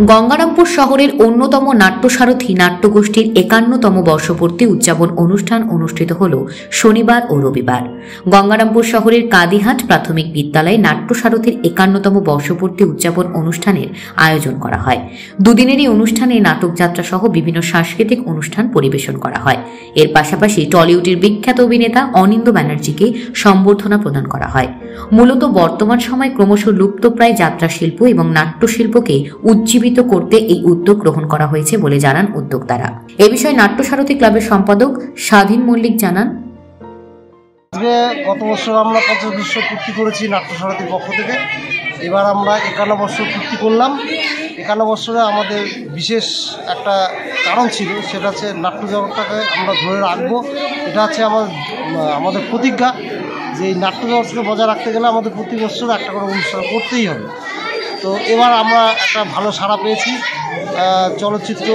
গঙ্গারামপুর শহরের অন্যতম নাট্যসারথী নাট্যগোষ্ঠীর ৫১তম বর্ষপূর্তি উদযাপন অনুষ্ঠান অনুষ্ঠিত হল শনিবার ও রবিবার। গঙ্গারামপুর শহরের কাদিহাট প্রাথমিক বিদ্যালয়ে নাট্যসারথীর ৫১তম বর্ষপূর্তি উদযাপন অনুষ্ঠানের আয়োজন করা হয়। দুদিনের এই অনুষ্ঠানে নাটকযাত্রা সহ বিভিন্ন সাংস্কৃতিক অনুষ্ঠান পরিবেশন করা হয়। এর পাশাপাশি টলিউডের বিখ্যাত অভিনেতা অনিন্দ্য ব্যানার্জিকে সম্বর্ধনা প্রদান করা হয়। মূলত বর্তমান সময়ে ক্রমশ লুপ্তপ্রায় যাত্রা শিল্প এবং নাট্যশিল্পকে উজ্জীবিত করতে এই উদ্যোগ গ্রহণ করা হয়েছে বলে জানান উদ্যোক্তারা। এ বিষয়ে নাট্যসারথী ক্লাবের সম্পাদক স্বাধীন মল্লিক জানান, গত বছর আমরা ৫০ বর্ষ পূর্তি করেছি নাট্যসারথীর পক্ষ থেকে। এবার আমরা ৫১ বছর পূর্তি করলাম। ৫১ বছরে আমাদের বিশেষ একটা কারণ ছিল, সেটা হচ্ছে নাট্য জগৎটাকে আমরা ধরে রাখবো। এটা হচ্ছে আমাদের প্রতিজ্ঞা যে এই নাট্য জগৎকে বজায় রাখতে গেলে আমাদের প্রতি বছর একটা করে অনুষ্ঠান করতেই হবে। তো এবার আমরা একটা ভালো সাড়া পেয়েছি। চলচ্চিত্র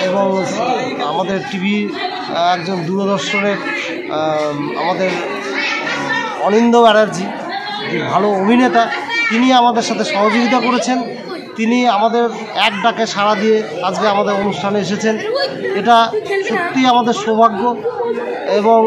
এবং আমাদের টিভি একজন দূরদর্শনের আমাদের অনিন্দ্য ব্যানার্জি, যে ভালো অভিনেতা, তিনি আমাদের সাথে সহযোগিতা করেছেন। তিনি আমাদের এক ডাকে সাড়া দিয়ে আজকে আমাদের অনুষ্ঠানে এসেছেন। এটা সত্যিই আমাদের সৌভাগ্য। এবং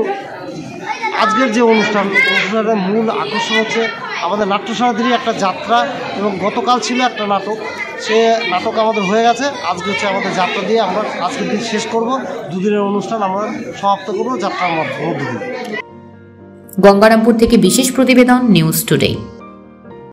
আজকের যে অনুষ্ঠানের মূল আকর্ষণ হচ্ছে আমাদের নাট্যসারথীরই একটা যাত্রা, এবং গতকাল ছিল একটা নাটক, সে নাটক আমাদের হয়ে গেছে। আজকে হচ্ছে আমাদের যাত্রা দিয়ে আমরা আজকের দিন শেষ করব। দুদিনের অনুষ্ঠান আমরা সমাপ্ত করব যাত্রার মধ্য দিয়ে। গঙ্গারামপুর থেকে বিশেষ প্রতিবেদন, নিউজ টুডে।